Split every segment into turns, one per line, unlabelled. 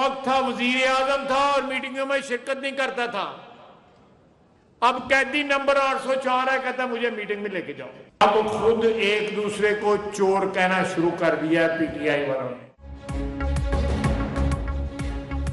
वक्त था वजीर आजम था और मीटिंगों में शिरकत नहीं करता था। अब कैदी नंबर 804 है, कहता मुझे मीटिंग में लेके जाओ। अब खुद एक दूसरे को चोर कहना शुरू कर दिया है पीटीआई वालों ने।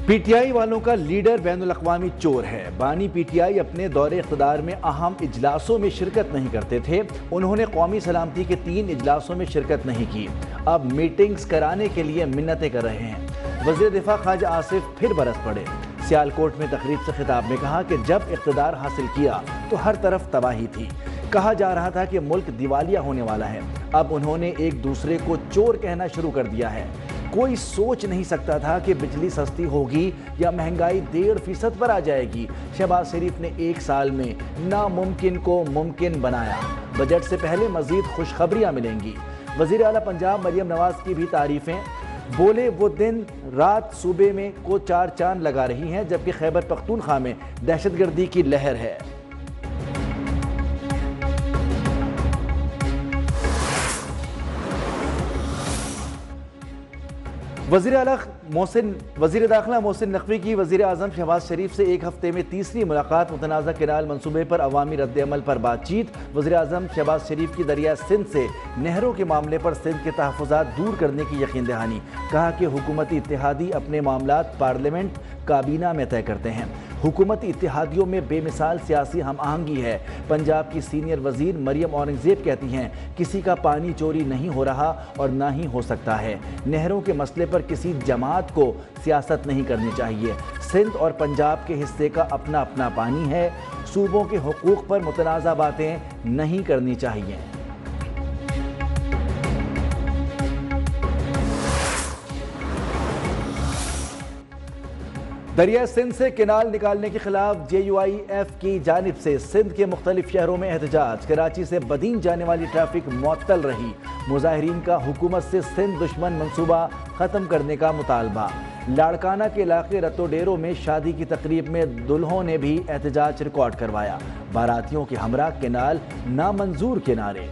पीटीआई वालों का लीडर बैनुल अक़वामी चोर है। बानी पीटीआई अपने दौरे इक़्तिदार में अहम इजलासों में शिरकत नहीं करते थे। उन्होंने कौमी सलामती के 3 इजलासों में शिरकत नहीं की। अब मीटिंग्स कराने के लिए मिन्नतें कर रहे हैं। वज़ीर दिफा ख्वाजा आसिफ फिर बरस पड़े। सियालकोट में तकरीब से खिताब में कहा कि जब इक़्तिदार हासिल किया तो हर तरफ तबाही थी। कहा जा रहा था कि मुल्क दिवालिया होने वाला है। अब उन्होंने एक दूसरे को चोर कहना शुरू कर दिया है। कोई सोच नहीं सकता था कि बिजली सस्ती होगी या महंगाई 1.5% पर आ जाएगी। शहबाज शरीफ ने 1 साल में नामुमकिन को मुमकिन बनाया। बजट से पहले मजीद खुशखबरियां मिलेंगी। वजीर आला पंजाब मरियम नवाज की भी तारीफें। बोले वो दिन रात सूबे में को 4 चांद लगा रही हैं, जबकि खैबर पख्तूनख्वा में दहशतगर्दी की लहर है। वज़ीर दाखिला मोहसिन नकवी की वज़ीर आज़म शहबाज शरीफ से 1 हफ्ते में तीसरी मुलाकात। मुतनाज़ा केनाल मंसूबे पर अवामी रद्द-ए-अमल पर बातचीत। वज़ीर आज़म शहबाज शरीफ की दरिया सिंध से नहरों के मामले पर सिंध के तहफ़्फ़ुज़ात दूर करने की यकीन दहानी। कहा कि हुकूमती इत्तेहादी अपने मामलात पार्लियामेंट काबीना में तय करते हैं। हुकूमती इत्तेहादियों में बेमिसाल सियासी हम आहंगी है। पंजाब की सीनियर वजीर मरियम औरंगज़ेब कहती हैं किसी का पानी चोरी नहीं हो रहा और ना ही हो सकता है। नहरों के मसले पर किसी जमात को सियासत नहीं करनी चाहिए। सिंध और पंजाब के हिस्से का अपना अपना पानी है। सूबों के हुकूक पर मुतनाज़ा बातें नहीं करनी चाहिए। दरिया सिंध से केनाल निकालने के खिलाफ JUIF की जानिब से सिंध के मुख्तलिफ शहरों में एहतजाज। कराची से बदीन जाने वाली ट्रैफिक मुअत्तल रही। मुजाहिरीन का हुकूमत से सिंध दुश्मन मंसूबा ख़त्म करने का मुतालबा। लाड़काना के इलाके रतोडेरो में शादी की तकरीब में दुल्हों ने भी एहतजाज रिकॉर्ड करवाया। बारातियों के हमरा केनाल नामंजूर के नारे।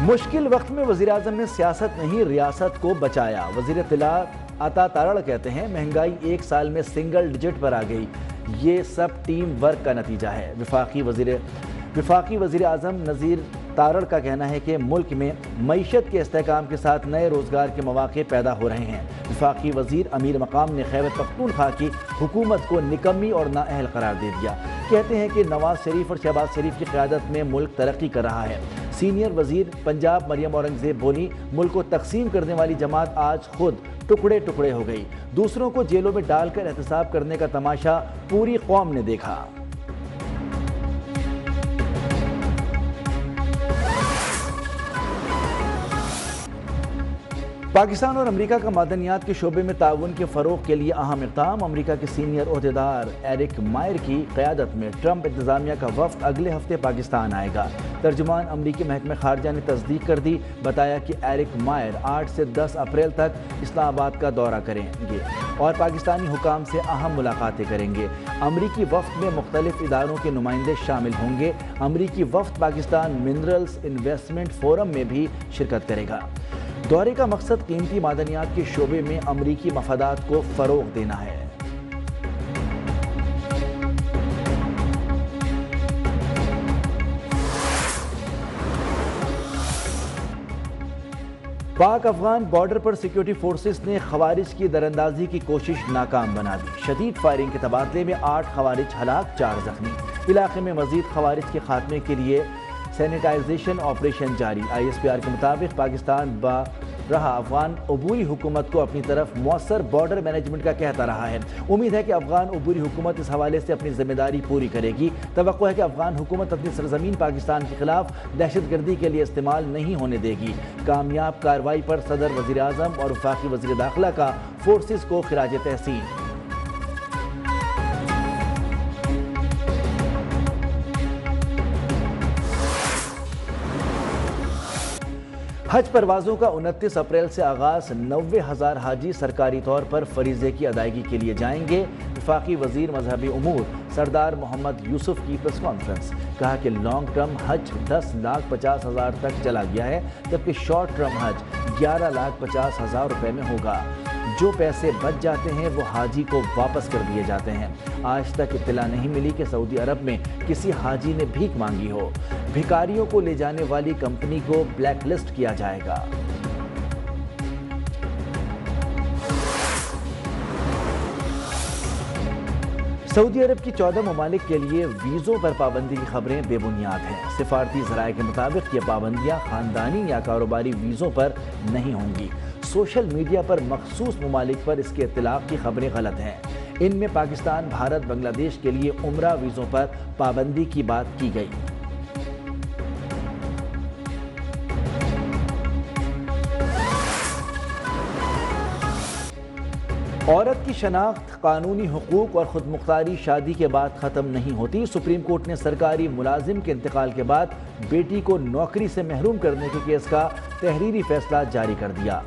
मुश्किल वक्त में वज़ीर आज़म ने सियासत नहीं रियासत को बचाया। वज़ीर इत्तलात अता तारड़ कहते हैं महंगाई 1 साल में सिंगल डिजिट पर आ गई। ये सब टीम वर्क का नतीजा है। विफाकी वज़ीर आज़म नज़ीर तारड़ का कहना है कि मुल्क में मईशत के इस्तेहकाम के साथ नए रोज़गार के मौक़े पैदा हो रहे हैं। विफाकी वज़ीर अमीर मकाम ने खैबर पख्तूनख्वा की हुकूमत को निकम्मी और नाअहल करार दे दिया। कहते हैं कि नवाज शरीफ और शहबाज शरीफ की क़यादत में मुल्क तरक्की कर रहा है। सीनियर वज़ीर पंजाब मरियम औरंगज़ेब बोली मुल्क को तकसीम करने वाली जमात आज खुद टुकड़े टुकड़े हो गई। दूसरों को जेलों में डालकर एहतसाब करने का तमाशा पूरी कौम ने देखा। पाकिस्तान और अमेरिका का मादनियात के शोबे में ताउन के फ़रोग़ के लिए अहम इक़दाम। अमेरिका के सीनियर ओहदेदार एरिक मायर की क़यादत में ट्रंप इंतज़ामिया का वफ़द अगले हफ्ते पाकिस्तान आएगा। तर्जुमान अमरीकी महकमे ख़ारजा ने तस्दीक कर दी। बताया कि एरिक मायर 8 से 10 अप्रैल तक इस्लामाबाद का दौरा करेंगे और पाकिस्तानी हुकाम से अहम मुलाकातें करेंगे। अमरीकी वफ़द में मुख्तलिफ इदारों के नुमाइंदे शामिल होंगे। अमरीकी वफ़द पाकिस्तान मिनरल्स इन्वेस्टमेंट फोरम में भी शिरकत करेगा। दौरे का मकसद कीमती मादनियात के शोबे में अमरीकी मफादात को फ़रोग़ देना है। पाक अफगान बॉर्डर पर सिक्योरिटी फोर्सेस ने खवारिज की दरअंदाजी की कोशिश नाकाम बना दी। शदीद फायरिंग के तबादले में 8 खवारिज हलाक, 4 जख्मी। इलाके में मजीद खवारिज के खात्मे के लिए सैनिटाइजेशन ऑपरेशन जारी। ISPR के मुताबिक पाकिस्तान रहा अफगान अबूरी हुकूमत को अपनी तरफ मौसर बॉर्डर मैनेजमेंट का कहता रहा है। उम्मीद है कि अफगान अबूरी हुकूमत इस हवाले से अपनी जिम्मेदारी पूरी करेगी। तवक्को है कि अफगान हुकूमत अपनी सरजमीन पाकिस्तान के खिलाफ दहशतगर्दी के लिए इस्तेमाल नहीं होने देगी। कामयाब कार्रवाई पर सदर वज़ीर आज़म और वफाकी वज़ीर दाखिला का फोर्सेस को खिराज तहसीन। हज परवाज़ों का 29 अप्रैल से आगाज़। 90,000 हाजी सरकारी तौर पर फरीज़े की अदायगी के लिए जाएंगे। वफाकी वज़ीर मजहबी उमूर سردار محمد یوسف کی پریس کانفرنس، کہا کہ لانگ ٹرم حج 10,50,000 تک چلا گیا ہے، جبکہ شارٹ ٹرم حج 11,50,000 روپے میں ہوگا۔ جو پیسے بچ جاتے ہیں وہ حاجی کو واپس کر دیے جاتے ہیں۔ آج تک اطلاع نہیں ملی کہ سعودی عرب میں کسی حاجی نے بھیک مانگی ہو۔ بھکاریوں کو لے جانے والی کمپنی کو بلیک لسٹ کیا جائے گا۔ سعودی عرب کی 14 ممالک کے لیے ویزوں پر پابندی کی خبریں بے بنیاد ہیں۔ سفارتی ذرائع کے مطابق یہ پابندیاں خاندانی یا کاروباری ویزوں پر نہیں ہوں گی۔ سوشل میڈیا پر مخصوص ممالک پر اس کے اطلاق کی خبریں غلط ہیں۔ ان میں پاکستان، بھارت، بنگلہ دیش کے لیے عمرہ ویزوں پر پابندی کی بات کی گئی۔ عورت کی شناخت قانونی حقوق اور خود مختاری شادی کے بعد ختم نہیں ہوتی۔ سپریم کورٹ نے سرکاری ملازم کے انتقال کے بعد بیٹی کو نوکری سے محروم کرنے کے کیس کا تحریری فیصلہ جاری کر دیا۔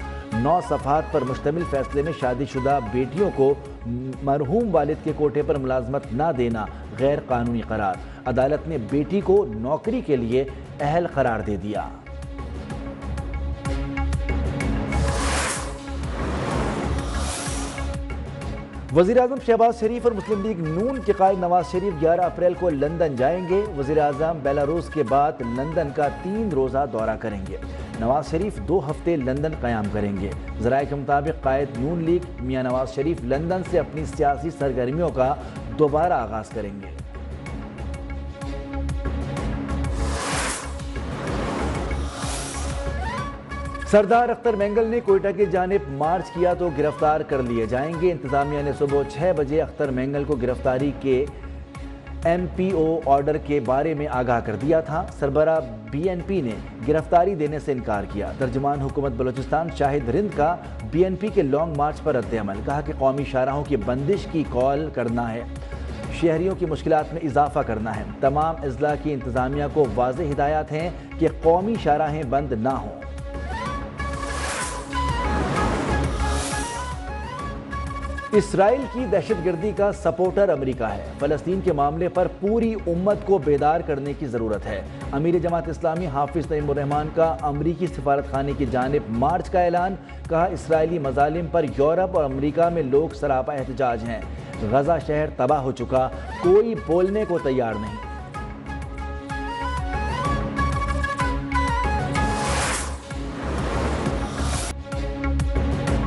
9 صفحات پر مشتمل فیصلے میں شادی شدہ بیٹیوں کو مرحوم والد کے کوٹے پر ملازمت نہ دینا غیر قانونی قرار۔ عدالت نے بیٹی کو نوکری کے لیے اہل قرار دے دیا۔ وزیراعظم شہباز شریف اور مسلم لیگ نون کے قائد نواز شریف 11 اپریل کو لندن جائیں گے۔ وزیراعظم بیلاروس کے بعد لندن کا 3 روزہ دورہ کریں گے۔ نواز شریف 2 ہفتے لندن قیام کریں گے۔ ذرائع کے مطابق قائد نون لیگ میاں نواز شریف لندن سے اپنی سیاسی سرگرمیوں کا دوبارہ آغاز کریں گے۔ سردار اختر مینگل نے کوئٹہ کی جانب مارچ کیا تو گرفتار کر لیے جائیں گے۔ انتظامیہ نے صبح 6 بجے اختر مینگل کو گرفتاری کے MPO آرڈر کے بارے میں آگاہ کر دیا تھا۔ سربراہ BNP نے گرفتاری دینے سے انکار کیا۔ ترجمان حکومت بلوچستان شاہد رند کا BNP کے لانگ مارچ پر رد عمل، کہا کہ قومی شاہراہوں کی بندش کی کال کرنا ہے، شہریوں کی مشکلات میں اضافہ کرنا ہے۔ تمام اضلاع کی انتظامیہ کو واضح ہدایات ہیں کہ قومی شاہراہیں بند نہ ہوں۔ اسرائیل کی دہشت گردی کا سپورٹر امریکہ ہے۔ فلسطین کے معاملے پر پوری امت کو بیدار کرنے کی ضرورت ہے۔ امیر جماعت اسلامی حافظ نعیم الرحمان کا امریکی سفارت خانے کی جانب مارچ کا اعلان، کہا اسرائیلی مظالم پر یورپ اور امریکہ میں لوگ سراپا احتجاج ہیں۔ غزہ شہر تباہ ہو چکا، کوئی بولنے کو تیار نہیں۔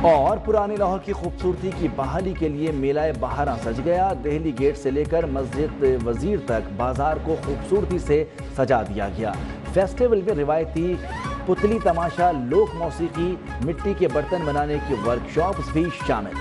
اور پرانے لاہور کی خوبصورتی کی بحالی کے لیے میلہ بہاراں سج گیا۔ دہلی گیٹ سے لے کر مسجد وزیر تک بازار کو خوبصورتی سے سجا دیا گیا۔ فیسٹیول میں روایتی پتلی تماشا، لوک موسیقی، مٹی کے برتن بنانے کی ورکشاپس بھی شامل۔